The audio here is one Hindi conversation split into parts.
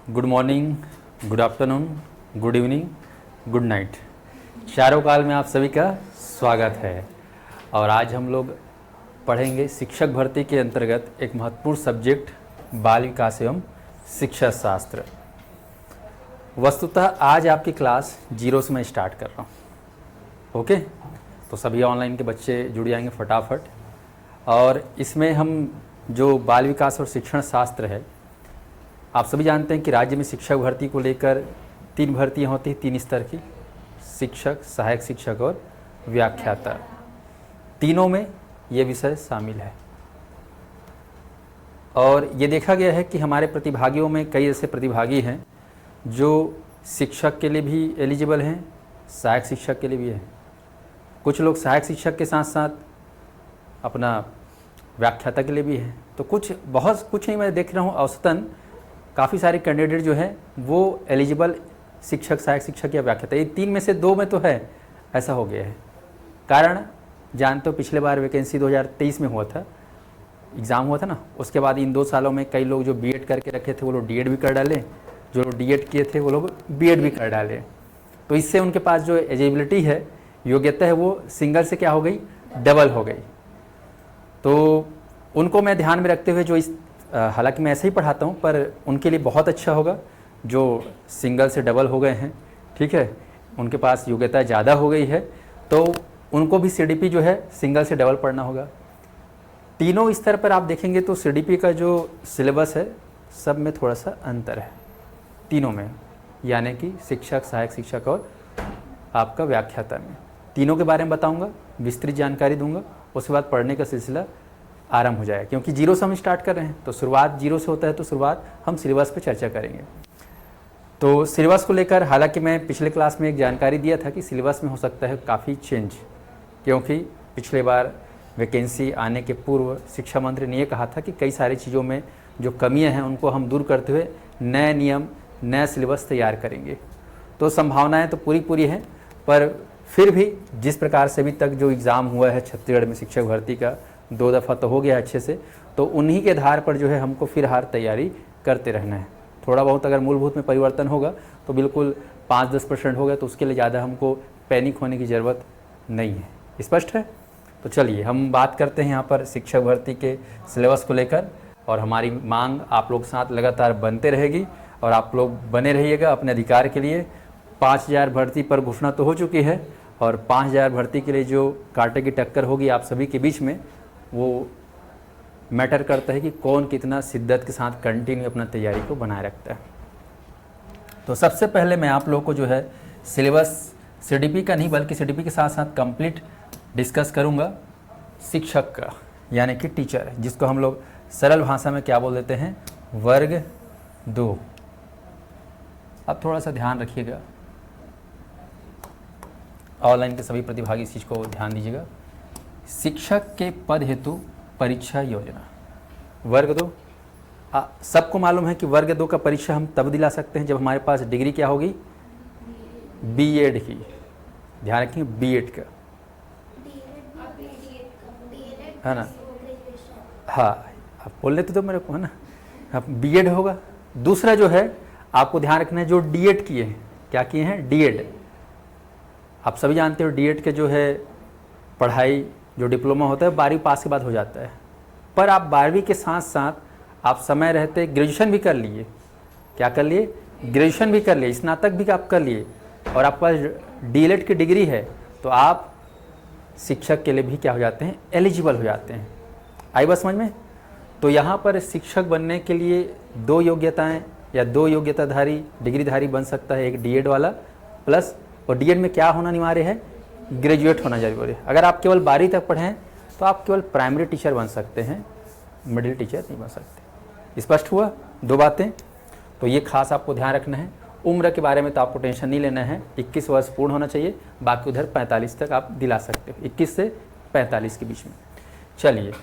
Good morning, good afternoon, good evening, good night. चारों काल में आप सभी का स्वागत है। और आज हम लोग पढ़ेंगे शिक्षक भर्ती के अंतर्गत एक महत्वपूर्ण सब्जेक्ट बाल विकास एवं शिक्षा शास्त्र। वस्तुतः आज आपकी क्लास 0 से मैं स्टार्ट कर रहा हूँ। ओके, तो सभी ऑनलाइन के बच्चे जुड़ जाएंगे फटाफट। और इसमें हम जो बाल विकास और शिक्षण शास्त्र है, आप सभी जानते हैं कि राज्य में शिक्षक भर्ती को लेकर 3 भर्तियां होती हैं, 3 स्तर की, शिक्षक, सहायक शिक्षक और व्याख्याता। तीनों में ये विषय शामिल है। और ये देखा गया है कि हमारे प्रतिभागियों में कई ऐसे प्रतिभागी हैं जो शिक्षक के लिए भी एलिजिबल हैं, सहायक शिक्षक के लिए भी हैं। कुछ लोग सहायक शिक्षक के साथ साथ अपना व्याख्याता के लिए भी हैं। तो बहुत कुछ नहीं, मैं देख रहा हूँ औसतन काफ़ी सारे कैंडिडेट जो हैं वो एलिजिबल शिक्षक, सहायक शिक्षक या व्याख्याता, ये 3 में से 2 में तो है, ऐसा हो गया है। कारण जानते हो, पिछले बार वैकेंसी 2023 में हुआ था, एग्ज़ाम हुआ था ना, उसके बाद इन 2 सालों में कई लोग जो बीएड करके रखे थे वो लोग डीएड भी कर डाले, जो लोग डीएड किए थे वो लोग बीएड भी कर डाले। तो इससे उनके पास जो एलिजिबिलिटी है, योग्यता है, वो सिंगल से क्या हो गई, डबल हो गई। तो उनको मैं ध्यान में रखते हुए जो इस हालांकि मैं ऐसे ही पढ़ाता हूँ, पर उनके लिए बहुत अच्छा होगा जो सिंगल से डबल हो गए हैं। ठीक है, उनके पास योग्यता ज़्यादा हो गई है, तो उनको भी सीडीपी जो है सिंगल से डबल पढ़ना होगा। तीनों स्तर पर आप देखेंगे तो सीडीपी का जो सिलेबस है सब में थोड़ा सा अंतर है तीनों में, यानी कि शिक्षक, सहायक शिक्षक और आपका व्याख्याता में। तीनों के बारे में बताऊँगा, विस्तृत जानकारी दूँगा, उसके बाद पढ़ने का सिलसिला आरंभ हो जाएगा। क्योंकि 0 से हम स्टार्ट कर रहे हैं, तो शुरुआत 0 से होता है, तो शुरुआत हम सिलेबस पे चर्चा करेंगे। तो सिलेबस को लेकर हालांकि मैं पिछले क्लास में एक जानकारी दिया था कि सिलेबस में हो सकता है काफ़ी चेंज, क्योंकि पिछले बार वैकेंसी आने के पूर्व शिक्षा मंत्री ने ये कहा था कि कई सारी चीज़ों में जो कमियाँ हैं उनको हम दूर करते हुए नए नियम, नया सिलेबस तैयार करेंगे। तो संभावनाएँ तो पूरी हैं, पर फिर भी जिस प्रकार से अभी तक जो एग्ज़ाम हुआ है छत्तीसगढ़ में शिक्षक भर्ती का, 2 दफ़ा तो हो गया अच्छे से, तो उन्हीं के आधार पर जो है हमको फिर तैयारी करते रहना है। थोड़ा बहुत अगर मूलभूत में परिवर्तन होगा तो बिल्कुल 5-10% हो गया, तो उसके लिए ज़्यादा हमको पैनिक होने की ज़रूरत नहीं है। स्पष्ट है? तो चलिए हम बात करते हैं यहाँ पर शिक्षक भर्ती के सिलेबस को लेकर, और हमारी मांग आप लोग के साथ लगातार बनते रहेगी और आप लोग बने रहिएगा अपने अधिकार के लिए। 5000 भर्ती पर घोषणा तो हो चुकी है, और 5000 भर्ती के लिए जो कांटे की टक्कर होगी आप सभी के बीच में, वो मैटर करता है कि कौन कितना शिद्दत के साथ कंटिन्यू अपना तैयारी को बनाए रखता है। तो सबसे पहले मैं आप लोगों को जो है सिलेबस सीडीपी का नहीं बल्कि सीडीपी के साथ साथ कंप्लीट डिस्कस करूंगा शिक्षक का, यानी कि टीचर, जिसको हम लोग सरल भाषा में क्या बोल देते हैं, वर्ग 2। अब थोड़ा सा ध्यान रखिएगा, ऑनलाइन के सभी प्रतिभागी इस चीज़ को ध्यान दीजिएगा। शिक्षक के पद हेतु परीक्षा योजना वर्ग 2। सबको मालूम है कि वर्ग 2 का परीक्षा हम तब दिला सकते हैं जब हमारे पास डिग्री क्या होगी, बीएड की। ध्यान रखेंगे, बीएड का, है ना? हाँ, आप बोल लेते तो मेरे को, है ना? अब बीएड होगा। दूसरा जो है आपको ध्यान रखना है, जो डीएड किए हैं, क्या किए हैं, डीएड। आप सभी जानते हो डीएड के जो है पढ़ाई, जो डिप्लोमा होता है 12वीं पास के बाद हो जाता है, पर आप 12वीं के साथ साथ आप समय रहते ग्रेजुएशन भी कर लिए। क्या कर लिए? ग्रेजुएशन भी कर लिए, स्नातक भी आप कर लिए, और आपके पास डीएलएड की डिग्री है, तो आप शिक्षक के लिए भी क्या हो जाते हैं, एलिजिबल हो जाते हैं। आई बात समझ में? तो यहाँ पर शिक्षक बनने के लिए 2 योग्यताएँ या 2 योग्यताधारी डिग्रीधारी बन सकता है, एक डीएड वाला प्लस, और डीएड में क्या होना अनिवार्य है, ग्रेजुएट होना जरूरी है। अगर आप केवल 12वीं तक पढ़ें तो आप केवल प्राइमरी टीचर बन सकते हैं, मिडिल टीचर नहीं बन सकते। स्पष्ट हुआ 2 बातें? तो ये खास आपको ध्यान रखना है। उम्र के बारे में तो आपको टेंशन नहीं लेना है, 21 वर्ष पूर्ण होना चाहिए, बाकी उधर 45 तक आप दिला सकते हो, 21 से 45 के बीच में। चलिए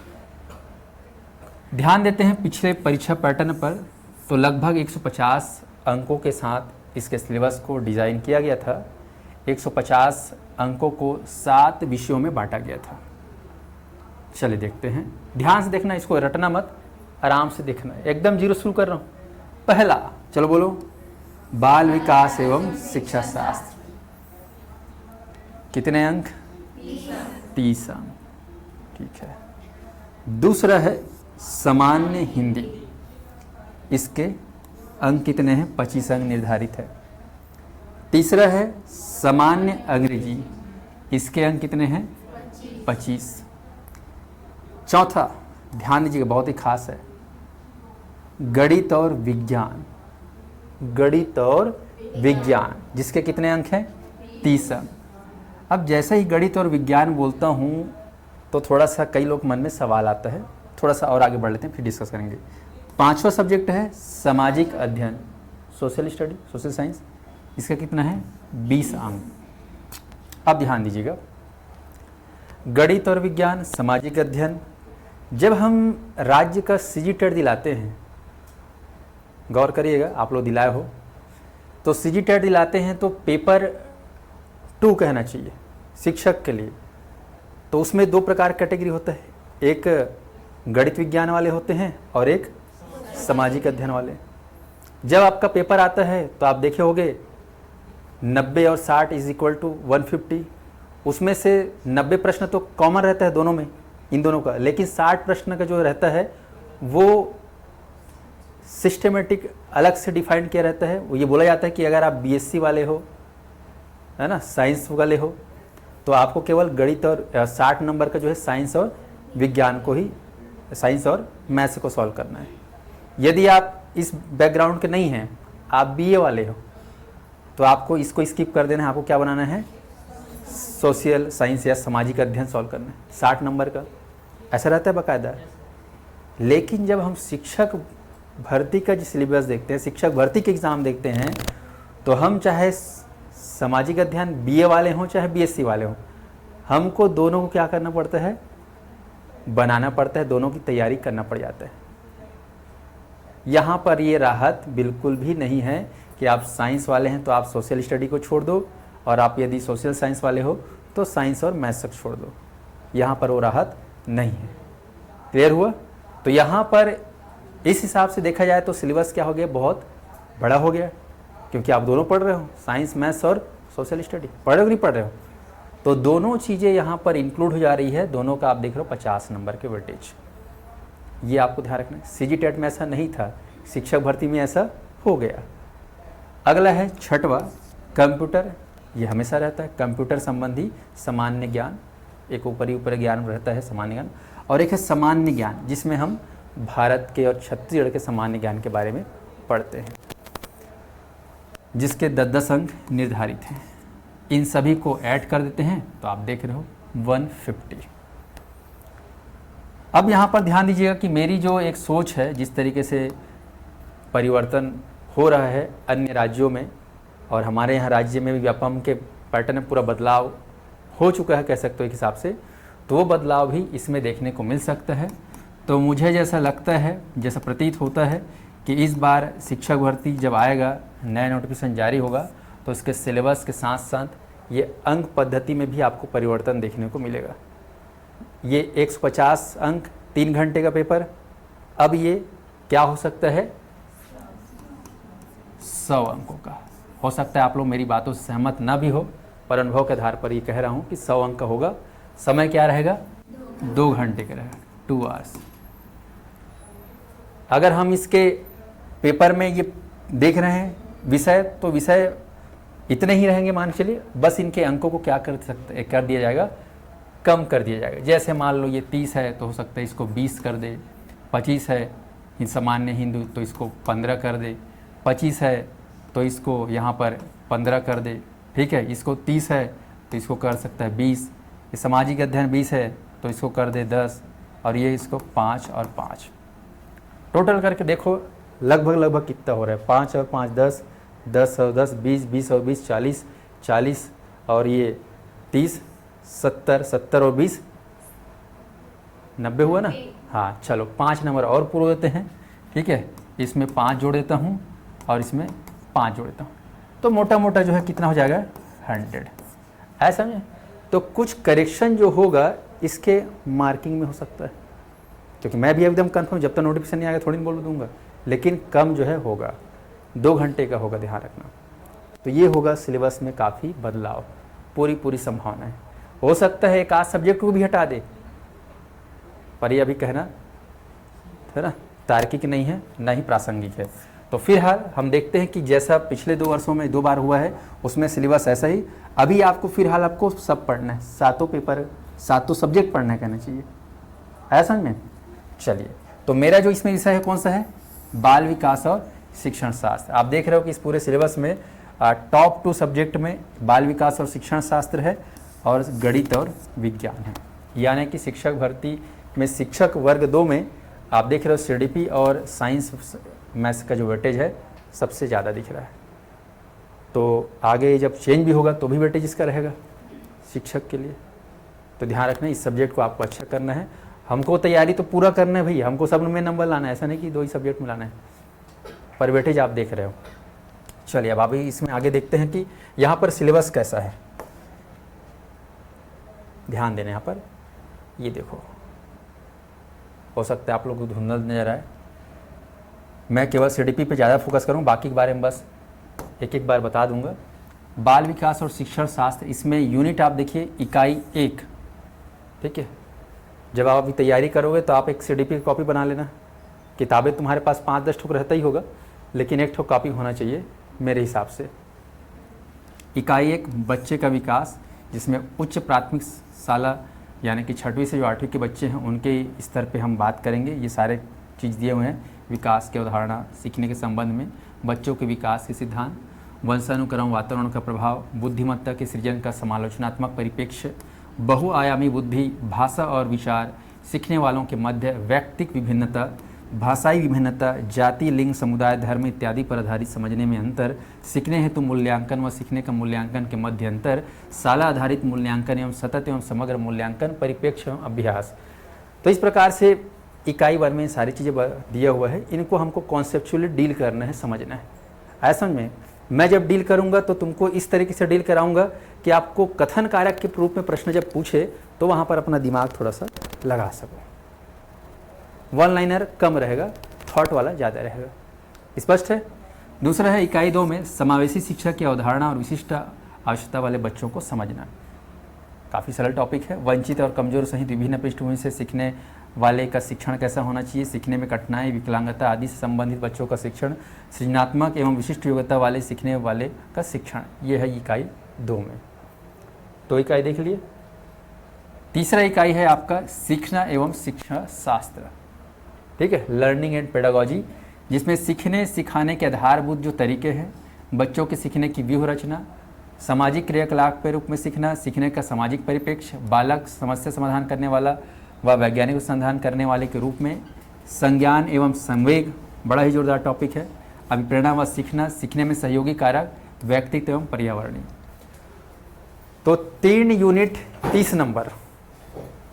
ध्यान देते हैं पिछले परीक्षा पैटर्न पर। तो लगभग 150 अंकों के साथ इसके सिलेबस को डिज़ाइन किया गया था। 150 अंकों को 7 विषयों में बांटा गया था। चलिए देखते हैं, ध्यान से देखना, इसको रटना मत, आराम से देखना। एकदम 0 शुरू कर रहा हूँ, पहला, चलो बोलो, बाल विकास एवं शिक्षा शास्त्र। कितने अंक? 30 अंक। ठीक है। दूसरा है सामान्य हिंदी, इसके अंक कितने हैं? 25 अंक निर्धारित है। तीसरा है सामान्य अंग्रेजी, इसके अंक कितने हैं? 25। चौथा, ध्यान दीजिएगा, बहुत ही खास है, गणित और विज्ञान। गणित और विज्ञान, जिसके कितने अंक हैं? 30 अंक। अब जैसे ही गणित और विज्ञान बोलता हूँ तो थोड़ा सा कई लोग मन में सवाल आता है, थोड़ा सा और आगे बढ़ लेते हैं, फिर डिस्कस करेंगे। पांचवा सब्जेक्ट है सामाजिक अध्ययन, सोशल स्टडी, सोशल साइंस, इसका कितना है? 20 अंक। अब ध्यान दीजिएगा, गणित और विज्ञान, सामाजिक अध्ययन, जब हम राज्य का सीजीटेट दिलाते हैं, गौर करिएगा, आप लोग दिलाए हो, तो सीजीटेट दिलाते हैं तो पेपर 2 कहना चाहिए शिक्षक के लिए। तो उसमें 2 प्रकार कैटेगरी होता है, एक गणित विज्ञान वाले होते हैं और एक सामाजिक अध्ययन वाले। जब आपका पेपर आता है तो आप देखे होंगे 90 और 60 इज इक्वल टू 150, उसमें से 90 प्रश्न तो कॉमन रहता है दोनों में, इन दोनों का, लेकिन 60 प्रश्न का जो रहता है वो सिस्टमेटिक अलग से डिफाइन किया रहता है। वो ये बोला जाता है कि अगर आप बीएससी वाले हो, है ना, साइंस वाले हो, तो आपको केवल गणित और 60 नंबर का जो है साइंस और विज्ञान को ही, साइंस और मैथ्स को सॉल्व करना है। यदि आप इस बैकग्राउंड के नहीं हैं, आप बीए वाले हो, तो आपको इसको स्किप कर देना है, आपको क्या बनाना है? सोशल साइंस या सामाजिक अध्ययन सॉल्व करना है, 60 नंबर का, ऐसा रहता है बाकायदा। लेकिन जब हम शिक्षक भर्ती का जो सिलेबस देखते हैं, शिक्षक भर्ती के एग्ज़ाम देखते हैं, तो हम चाहे सामाजिक अध्ययन बीए वाले हों चाहे बीएससी वाले हों, हमको दोनों को क्या करना पड़ता है? बनाना पड़ता है, दोनों की तैयारी करना पड़ जाता है। यहाँ पर ये राहत बिल्कुल भी नहीं है कि आप साइंस वाले हैं तो आप सोशल स्टडी को छोड़ दो, और आप यदि सोशल साइंस वाले हो तो साइंस और मैथ्स तक छोड़ दो। यहाँ पर वो राहत नहीं है। क्लियर हुआ? तो यहाँ पर इस हिसाब से देखा जाए तो सिलेबस क्या हो गया? बहुत बड़ा हो गया, क्योंकि आप दोनों पढ़ रहे हो, साइंस मैथ्स और सोशल स्टडी। पढ़ रहे हो कि नहीं पढ़ रहे हो? तो दोनों चीज़ें यहाँ पर इंक्लूड हो जा रही है, दोनों का आप देख रहे हो 50 नंबर के वेटेज। ये आपको ध्यान रखना है। सीजीटेट में ऐसा नहीं था, शिक्षक भर्ती में ऐसा हो गया। अगला है छठवा, कंप्यूटर। ये हमेशा रहता है, कंप्यूटर संबंधी सामान्य ज्ञान, एक ऊपरी ज्ञान रहता है सामान्य ज्ञान, और एक है सामान्य ज्ञान, जिसमें हम भारत के और छत्तीसगढ़ के सामान्य ज्ञान के बारे में पढ़ते हैं, जिसके 10-10 अंक निर्धारित हैं। इन सभी को ऐड कर देते हैं तो आप देख रहे हो 150। अब यहाँ पर ध्यान दीजिएगा कि मेरी जो एक सोच है, जिस तरीके से परिवर्तन हो रहा है अन्य राज्यों में, और हमारे यहाँ राज्य में भी व्यापम के पैटर्न में पूरा बदलाव हो चुका है, कह सकते हो एक हिसाब से, तो वो बदलाव भी इसमें देखने को मिल सकता है। तो मुझे जैसा लगता है, जैसा प्रतीत होता है कि इस बार शिक्षक भर्ती जब आएगा, नया नोटिफिकेशन जारी होगा, तो इसके सिलेबस के साथ साथ ये अंक पद्धति में भी आपको परिवर्तन देखने को मिलेगा। ये 150 अंक 3 घंटे का पेपर, अब ये क्या हो सकता है? 100 अंकों का हो सकता है। आप लोग मेरी बातों से सहमत ना भी हो, पर अनुभव के आधार पर ये कह रहा हूँ कि 100 अंक का होगा। समय क्या रहेगा? 2 घंटे का रहेगा, 2 आवर्स। अगर हम इसके पेपर में ये देख रहे हैं विषय, तो विषय इतने ही रहेंगे, मान चलिए। बस इनके अंकों को क्या कर दिया जाएगा? कम कर दिया जाएगा। जैसे मान लो ये 30 है तो हो सकता है इसको 20 कर दे, 25 है सामान्य हिंदू तो इसको 15 कर दे, 25 है तो इसको यहाँ पर 15 कर दे, ठीक है। इसको 30 है तो इसको कर सकता है 20, ये सामाजिक अध्ययन 20 है तो इसको कर दे 10, और ये इसको 5 और 5। टोटल करके देखो लगभग कितना हो रहा है? 5 और 5 10, 10 और 10 20, 20 और 20 40, 40 और ये 30, 70, 70 और 20 90 हुआ ना? हाँ, चलो 5 नंबर और पूरे देते हैं, ठीक है। इसमें 5 जोड़ देता हूँ और इसमें 5 जोड़ देता हूँ, तो मोटा मोटा जो है कितना हो जाएगा? 100। ऐसा समझे? तो कुछ करेक्शन जो होगा इसके मार्किंग में हो सकता है, क्योंकि मैं भी एकदम कंफर्म, जब तक नोटिफिकेशन नहीं आएगा थोड़ी नहीं बोल दूंगा लेकिन कम जो है होगा, 2 घंटे का होगा, ध्यान रखना। तो ये होगा सिलेबस में काफ़ी बदलाव, पूरी संभावना है। हो सकता है एक आध सब्जेक्ट को भी हटा दे, पर ये अभी कहना है ना तार्किक नहीं है, ना ही प्रासंगिक है। तो फिलहाल हम देखते हैं कि जैसा पिछले 2 वर्षों में 2 बार हुआ है उसमें सिलेबस ऐसा ही। अभी आपको फिलहाल आपको सब पढ़ना है, 7 पेपर 7 सब्जेक्ट पढ़ना है कहना चाहिए, ऐसा में। चलिए, तो मेरा जो इसमें विषय है कौन सा है, बाल विकास और शिक्षण शास्त्र। आप देख रहे हो कि इस पूरे सिलेबस में टॉप 2 सब्जेक्ट में बाल विकास और शिक्षण शास्त्र है और गणित और विज्ञान है। यानी कि शिक्षक भर्ती में शिक्षक वर्ग 2 में आप देख रहे हो सीडीपी और साइंस मैथ्स का जो वेटेज है सबसे ज़्यादा दिख रहा है। तो आगे जब चेंज भी होगा तो भी वेटेज इसका रहेगा शिक्षक के लिए। तो ध्यान रखना, इस सब्जेक्ट को आपको अच्छा करना है। हमको तैयारी तो पूरा करना है भैया, हमको सब में नंबर लाना है, ऐसा नहीं कि 2 ही सब्जेक्ट में लाना है। पर वेटेज आप देख रहे हो। चलिए, अब अभी इसमें आगे देखते हैं कि यहाँ पर सिलेबस कैसा है। ध्यान देना यहाँ पर, ये देखो, हो सकता है आप लोग को धुंधल नजर आए। मैं केवल सीडीपी पे ज़्यादा फोकस करूँ, बाकी के बारे में बस एक बार बता दूंगा। बाल विकास और शिक्षण शास्त्र, इसमें यूनिट आप देखिए इकाई 1, ठीक है। जब आप अभी तैयारी करोगे तो आप एक सीडीपी की कॉपी बना लेना। किताबें तुम्हारे पास 5-10 ठोक रहता ही होगा, लेकिन एक ठोक कॉपी होना चाहिए मेरे हिसाब से। इकाई 1 बच्चे का विकास, जिसमें उच्च प्राथमिक शाला यानी कि 6वीं से जो 8वीं के बच्चे हैं उनके स्तर पे हम बात करेंगे। ये सारे चीज़ दिए हुए हैं, विकास की अवधारणा, सीखने के संबंध में, बच्चों के विकास के सिद्धांत, वंशानुक्रम, वातावरण का प्रभाव, बुद्धिमत्ता के सृजन का समालोचनात्मक परिप्रेक्ष्य, बहुआयामी बुद्धि, भाषा और विचार, सीखने वालों के मध्य व्यक्तिक विभिन्नता, भाषाई विभिन्नता, जाति, लिंग, समुदाय, धर्म इत्यादि पर आधारित समझने में अंतर, सीखने हेतु मूल्यांकन व सीखने का मूल्यांकन के मध्य अंतर, शाला आधारित मूल्यांकन एवं सतत एवं समग्र मूल्यांकन, परिप्रेक्ष्य एवं अभ्यास। तो इस प्रकार से इकाई 1 में सारी चीज़ें दिया हुआ है। इनको हमको कॉन्सेप्चुअली डील करना है, समझना है। ऐसा में मैं जब डील करूंगा तो तुमको इस तरीके से डील कराऊंगा कि आपको कथन कारक के रूप में प्रश्न जब पूछे तो वहाँ पर अपना दिमाग थोड़ा सा लगा सको। वन लाइनर कम रहेगा, थॉट वाला ज़्यादा रहेगा। स्पष्ट है। दूसरा है इकाई 2 में समावेशी शिक्षा की अवधारणा और विशिष्ट आवश्यकता वाले बच्चों को समझना। काफ़ी सरल टॉपिक है। वंचित और कमजोर सहित विभिन्न पृष्ठभूमि से सीखने वाले का शिक्षण कैसा होना चाहिए, सीखने में कठिनाई, विकलांगता आदि से संबंधित बच्चों का शिक्षण, सृजनात्मक एवं विशिष्ट योग्यता वाले सीखने वाले का शिक्षण, ये है इकाई 2 में। तो इकाई देख लिए। तीसरा इकाई है आपका सीखना एवं शिक्षा शास्त्र, ठीक है, लर्निंग एंड पेडागोजी, जिसमें सीखने सिखाने के आधारभूत जो तरीके हैं, बच्चों के सीखने की व्यूह रचना, सामाजिक क्रियाकलाप के रूप में सीखना, सीखने का सामाजिक परिप्रेक्ष्य, बालक समस्या समाधान करने वाला व वैज्ञानिक अनुसंधान करने वाले के रूप में, संज्ञान एवं संवेग, बड़ा ही जोरदार टॉपिक है, अभिप्रेरणा व सीखना, सीखने में सहयोगी कारक, व्यक्तित्व एवं पर्यावरणीय। तो 3 यूनिट 30 नंबर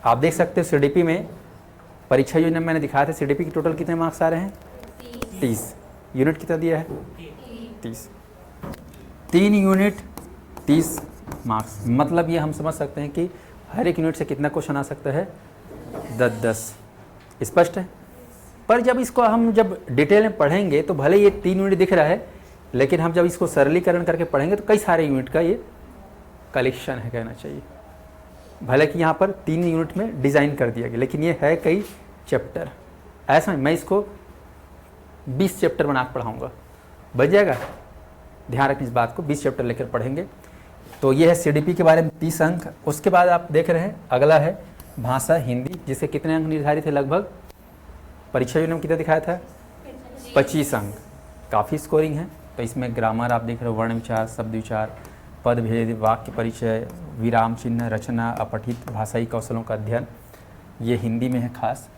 आप देख सकते हो। सीडीपी में परीक्षा यूनिट मैंने दिखाया था, सीडीपी की टोटल कितने मार्क्स आ रहे हैं 30। यूनिट कितना दिया है 30। 3 यूनिट 30 मार्क्स, मतलब ये हम समझ सकते हैं कि हर एक यूनिट से कितना क्वेश्चन आ सकता है 10-10। स्पष्ट है। पर जब इसको हम जब डिटेल में पढ़ेंगे तो भले ये 3 यूनिट दिख रहा है, लेकिन हम जब इसको सरलीकरण करके पढ़ेंगे तो कई सारे यूनिट का ये कलेक्शन है कहना चाहिए। भले कि यहाँ पर 3 यूनिट में डिज़ाइन कर दिया गया, लेकिन ये है कई चैप्टर। ऐसा मैं इसको 20 चैप्टर बना कर पढ़ाऊँगा, बच जाएगा। ध्यान रखना इस बात को, 20 चैप्टर लेकर पढ़ेंगे। तो ये है सीडीपी के बारे में 30 अंक। उसके बाद आप देख रहे हैं अगला है भाषा हिंदी, जिसे कितने अंक निर्धारित है, लगभग परीक्षा यूनिट में कितना दिखाया था 25 अंक। काफ़ी स्कोरिंग है। तो इसमें ग्रामर आप देख रहे हो, वर्ण विचार, शब्द विचार, पद भेद, वाक्य परिचय, विराम चिन्ह, रचना, अपठित भाषाई कौशलों का अध्ययन, ये हिंदी में है खास।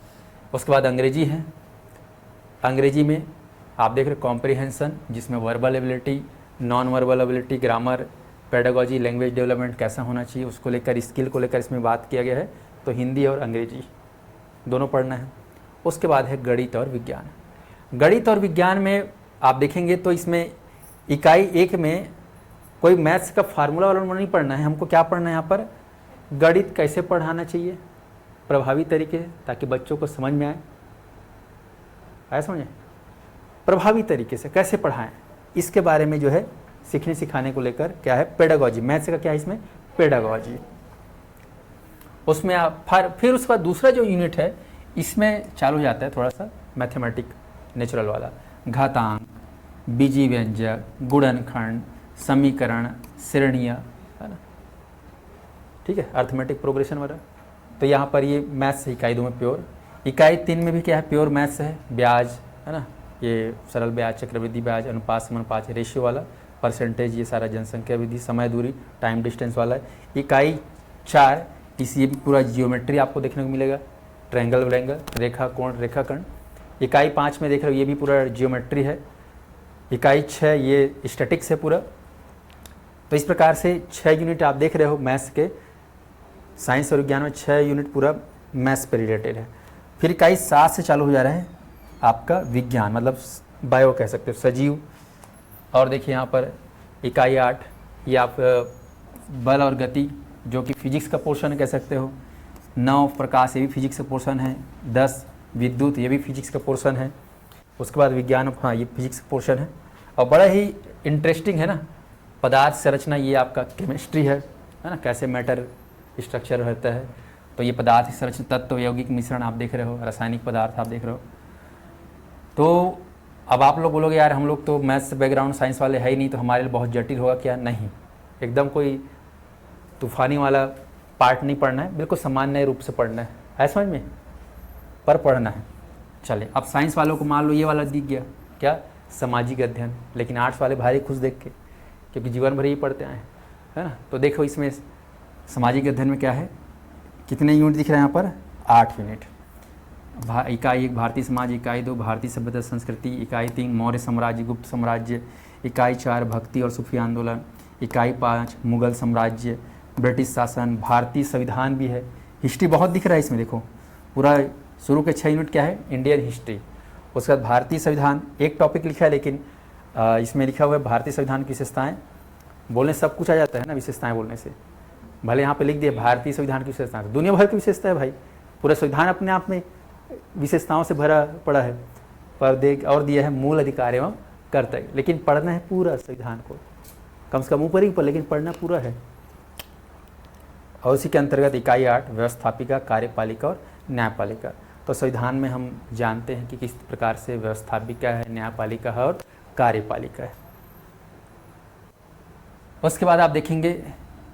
उसके बाद अंग्रेजी है। अंग्रेजी में आप देख रहे कॉम्प्रिहेंशन, जिसमें verbal ability, non verbal ability, grammar, pedagogy, language development कैसा होना चाहिए उसको लेकर, स्किल को लेकर इसमें बात किया गया है। तो हिंदी और अंग्रेजी दोनों पढ़ना है। उसके बाद है गणित और विज्ञान। गणित और विज्ञान में आप देखेंगे तो इसमें इकाई 1 में कोई मैथ्स का फार्मूला वाला नहीं पढ़ना है। हमको क्या पढ़ना है यहाँ पर, गणित कैसे पढ़ाना चाहिए प्रभावी तरीके से, ताकि बच्चों को समझ में आए। समझे। प्रभावी तरीके से कैसे पढ़ाएं, इसके बारे में जो है सीखने सिखाने को लेकर क्या है, पेडागोजी। मैथ्स का क्या है इसमें, पेडागोजी। उसमें आप फिर उसके बाद दूसरा जो यूनिट है इसमें चालू हो जाता है थोड़ा सा मैथमेटिक नेचुरल वाला, घातांक, बीजी व्यंजक, गुणनखंड, समीकरण, श्रेणियाँ, है ना, ठीक है, अर्थमेटिक प्रोग्रेशन वगैरह। तो यहाँ पर ये मैथ्स इकाई 2 में प्योर, इकाई 3 में भी क्या है, प्योर मैथ्स है, ब्याज, है ना, ये सरल ब्याज, चक्रवृद्धि ब्याज, अनुपात समानुपात, रेशियो वाला, परसेंटेज, ये सारा जनसंख्या विधि, समय दूरी, टाइम डिस्टेंस वाला है। इकाई 4 ये भी पूरा जियोमेट्री आपको देखने को मिलेगा, ट्रायंगल व्रेंगल, रेखा कोण रेखाखंड। इकाई 5 में देख रहे हो ये भी पूरा जियोमेट्री है। इकाई 6 ये स्टैटिक्स है पूरा। तो इस प्रकार से 6 यूनिट आप देख रहे हो मैथ्स के, साइंस और विज्ञान में 6 यूनिट पूरा मैथ्स पे रिलेटेड है। फिर इकाई 7 से चालू हो जा रहा है आपका विज्ञान, मतलब बायो कह सकते हो, सजीव। और देखिए यहाँ पर इकाई 8 ये आप बल और गति जो कि फिजिक्स का पोर्शन कह सकते हो। 9 प्रकाश, ये भी फिजिक्स का पोर्शन है। 10 विद्युत, ये भी फिजिक्स का पोर्शन है। उसके बाद विज्ञान, हाँ ये फिजिक्स का पोर्शन है। और बड़ा ही इंटरेस्टिंग है ना, पदार्थ संरचना, ये आपका केमिस्ट्री है ना, कैसे मैटर स्ट्रक्चर रहता है। तो ये पदार्थ संरचना, तत्व, यौगिक मिश्रण आप देख रहे हो, रासायनिक पदार्थ आप देख रहे हो। तो अब आप लोग बोलोगे यार हम लोग तो मैथ्स बैकग्राउंड साइंस वाले है ही नहीं, तो हमारे लिए बहुत जटिल होगा क्या? नहीं, एकदम कोई तूफानी वाला पार्ट नहीं पढ़ना है, बिल्कुल सामान्य रूप से पढ़ना है समझ में, पर पढ़ना है। चले, अब साइंस वालों को मान लो ये वाला दिख गया क्या, सामाजिक अध्ययन, लेकिन आर्ट्स वाले भारी खुश देख के, क्योंकि जीवन भर ही पढ़ते आए है ना। तो देखो इसमें सामाजिक अध्ययन में क्या है, कितने यूनिट दिख रहे हैं यहाँ पर, 8 यूनिट। इकाई 1 भारतीय समाज, इकाई 2 भारतीय सभ्यता संस्कृति, इकाई 3 मौर्य साम्राज्य गुप्त साम्राज्य, इकाई 4 भक्ति और सूफी आंदोलन, इकाई 5 मुगल साम्राज्य ब्रिटिश शासन, भारतीय संविधान भी है। हिस्ट्री बहुत दिख रहा है इसमें, देखो पूरा शुरू के 6 यूनिट क्या है, इंडियन हिस्ट्री। उसके बाद भारतीय संविधान एक टॉपिक लिखा है, लेकिन इसमें लिखा हुआ है भारतीय संविधान की विशेषताएँ। बोलने सब कुछ आ जाता है ना विशेषताएँ बोलने से, भले यहाँ पे लिख दिए भारतीय संविधान की विशेषताएँ, दुनिया भर की विशेषता है भाई, पूरा संविधान अपने आप में विशेषताओं से भरा पड़ा है। पर देख और दिया है मूल अधिकार एवं कर्तव्य, लेकिन पढ़ना है पूरा संविधान को, कम से कम ऊपर ही ऊपर, लेकिन पढ़ना पूरा है। और उसी के अंतर्गत इकाई 8 व्यवस्थापिका, कार्यपालिका और न्यायपालिका। तो संविधान में हम जानते हैं कि किस प्रकार से व्यवस्थापिका है, न्यायपालिका है और कार्यपालिका है। उसके बाद आप देखेंगे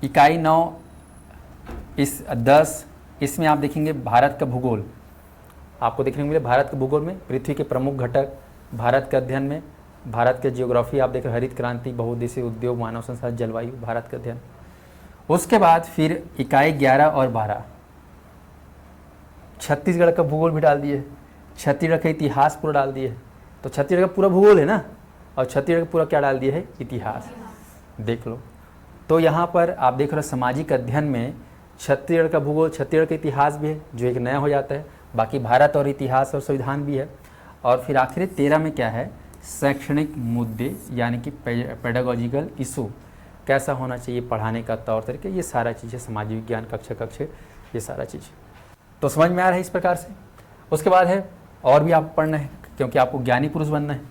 इकाई 9 10 इसमें आप देखेंगे भारत का भूगोल, आपको देखने को मिले भारत के भूगोल में पृथ्वी के प्रमुख घटक, भारत के अध्ययन में भारत के जियोग्राफी आप देखें, हरित क्रांति, बहुउद्देशीय उद्योग, मानव संसाधन, जलवायु, भारत का अध्ययन। उसके बाद फिर इकाई 11 और 12 छत्तीसगढ़ का भूगोल भी डाल दिए, छत्तीसगढ़ का इतिहास पूरा डाल दिए। तो छत्तीसगढ़ का पूरा भूगोल है ना, और छत्तीसगढ़ का पूरा क्या डाल दिया है, इतिहास, देख लो। तो यहाँ पर आप देख रहे हो सामाजिक अध्ययन में छत्तीसगढ़ का भूगोल, छत्तीसगढ़ का इतिहास भी है जो एक नया हो जाता है, बाकी भारत और इतिहास और संविधान भी है। और फिर आखिर 13 में क्या है, शैक्षणिक मुद्दे, यानी कि पेडागोजिकल इशू, कैसा होना चाहिए पढ़ाने का तौर तरीके, ये सारा चीज़ें सामाजिक विज्ञान कक्षा ये सारा चीज़ तो समझ में आ रहा है इस प्रकार से। उसके बाद है और भी आपको पढ़ना है, क्योंकि आपको ज्ञानी पुरुष बनना है।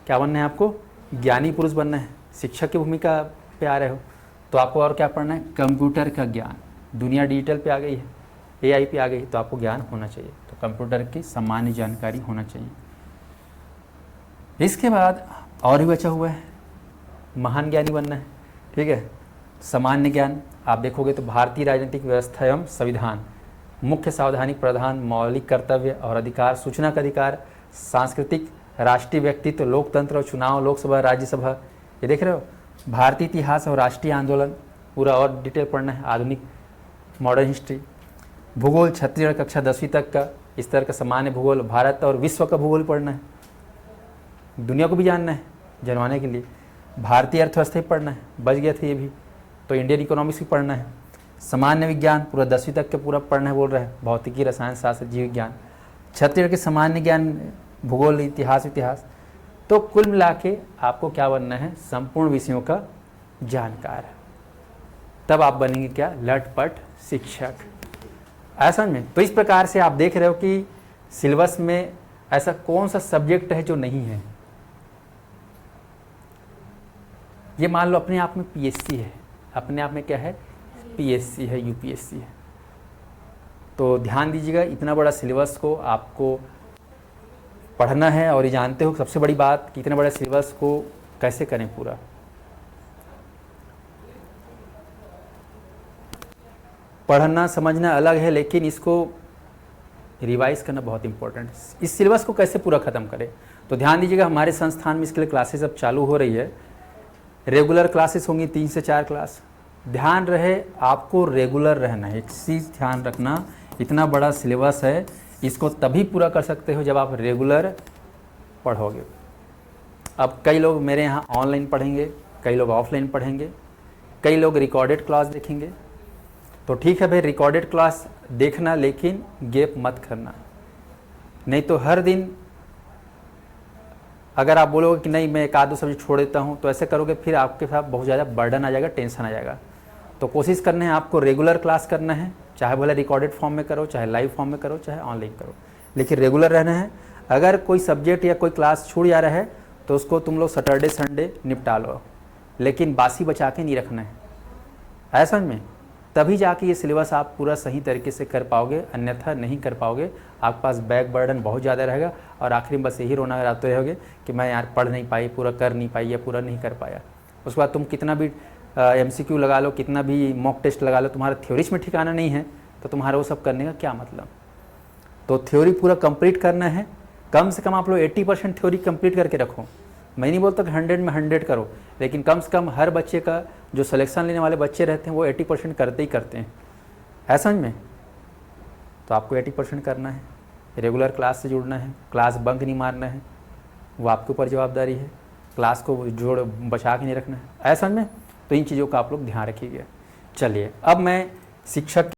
क्या बनना है आपको, ज्ञानी पुरुष बनना है, शिक्षक की भूमिका पे आ रहे हो, तो आपको और क्या पढ़ना है, कंप्यूटर का ज्ञान। दुनिया डिजिटल पे आ गई है, AI पे आ गई, तो आपको ज्ञान होना चाहिए, तो कंप्यूटर की सामान्य जानकारी होना चाहिए। इसके बाद और भी बचा हुआ है, महान ज्ञानी बनना है, ठीक है। सामान्य ज्ञान आप देखोगे तो भारतीय राजनीतिक व्यवस्था एवं संविधान, मुख्य सावधानी प्रधान, मौलिक कर्तव्य और अधिकार, सूचना का अधिकार, सांस्कृतिक, राष्ट्रीय व्यक्तित्व, लोकतंत्र और चुनाव, लोकसभा राज्यसभा, ये देख रहे हो। भारतीय इतिहास और राष्ट्रीय आंदोलन पूरा और डिटेल पढ़ना है, आधुनिक मॉडर्न हिस्ट्री। भूगोल छत्तीसगढ़ कक्षा 10वीं तक का इस तरह का सामान्य भूगोल, भारत और विश्व का भूगोल पढ़ना है, दुनिया को भी जानना है जनवाने के लिए। भारतीय अर्थव्यवस्था ही पढ़ना है, बच गया था ये भी, तो इंडियन इकोनॉमिक्स भी पढ़ना है। सामान्य विज्ञान पूरा 10वीं तक के पूरा पढ़ना है बोल रहा है, भौतिकी, रसायन शास्त्र, जीव विज्ञान, छत्तीसगढ़ के सामान्य ज्ञान, भूगोल, इतिहास। तो कुल मिला के आपको क्या बनना है, संपूर्ण विषयों का जानकार, तब आप बनेंगे क्या, लटपट शिक्षक, ऐसा में। तो इस प्रकार से आप देख रहे हो कि सिलेबस में ऐसा कौन सा सब्जेक्ट है जो नहीं है, ये मान लो अपने आप में पीएससी है, अपने आप में क्या है, पीएससी है, यूपीएससी है। तो ध्यान दीजिएगा, इतना बड़ा सिलेबस को आपको पढ़ना है और ये जानते हो सबसे बड़ी बात कि इतने बड़े सिलेबस को कैसे करें पूरा। पढ़ना समझना अलग है, लेकिन इसको रिवाइज करना बहुत इंपॉर्टेंट है। इस सिलेबस को कैसे पूरा ख़त्म करें, तो ध्यान दीजिएगा, हमारे संस्थान में इसके लिए क्लासेस अब चालू हो रही है। रेगुलर क्लासेस होंगी 3 से 4 क्लास। ध्यान रहे आपको रेगुलर रहना है, एक चीज़ ध्यान रखना, इतना बड़ा सिलेबस है, इसको तभी पूरा कर सकते हो जब आप रेगुलर पढ़ोगे। अब कई लोग मेरे यहाँ ऑनलाइन पढ़ेंगे, कई लोग ऑफलाइन पढ़ेंगे, कई लोग रिकॉर्डेड क्लास देखेंगे। तो ठीक है भाई, रिकॉर्डेड क्लास देखना, लेकिन गैप मत करना। नहीं तो हर दिन अगर आप बोलोगे कि नहीं मैं एक आध दो सब्जेक्ट छोड़ देता हूँ, तो ऐसे करोगे फिर आपके साथ बहुत ज़्यादा बर्डन आ जाएगा, टेंशन आ जाएगा। तो कोशिश करना है आपको रेगुलर क्लास करना है, चाहे भले रिकॉर्डेड फॉर्म में करो, चाहे लाइव फॉर्म में करो, चाहे ऑनलाइन करो, लेकिन रेगुलर रहना है। अगर कोई सब्जेक्ट या कोई क्लास छूट जा रहा है तो उसको तुम लोग सैटरडे संडे निपटा लो, लेकिन बासी बचा के नहीं रखना है, ऐसा समझ में, तभी जाके ये सिलेबस आप पूरा सही तरीके से कर पाओगे, अन्यथा नहीं कर पाओगे। आपके पास बैक बर्डन बहुत ज़्यादा रहेगा और आखिर में बस यही रोना आते रहोगे कि मैं यार पढ़ नहीं पाई, पूरा कर नहीं पाई या पूरा नहीं कर पाया। उसके बाद तुम कितना भी MCQ लगा लो, कितना भी मॉक टेस्ट लगा लो, तुम्हारा थ्योरीज में ठिकाना नहीं है तो तुम्हारा वो सब करने का क्या मतलब। तो थ्योरी पूरा कंप्लीट करना है, कम से कम आप लोग 80% थ्योरी कंप्लीट करके रखो। मैं नहीं बोलता कि 100 में 100 करो, लेकिन कम से कम हर बच्चे का जो सिलेक्शन लेने वाले बच्चे रहते हैं वो 80% करते ही करते हैं, ऐसा समझ में। तो आपको 80% करना है, रेगुलर क्लास से जुड़ना है, क्लास बंक नहीं मारना है, वो आपके ऊपर जवाबदारी है, क्लास को जोड़ बचा के नहीं रखना है, ऐसा समझ में। तो इन चीज़ों का आप लोग ध्यान रखिएगा। चलिए अब मैं शिक्षक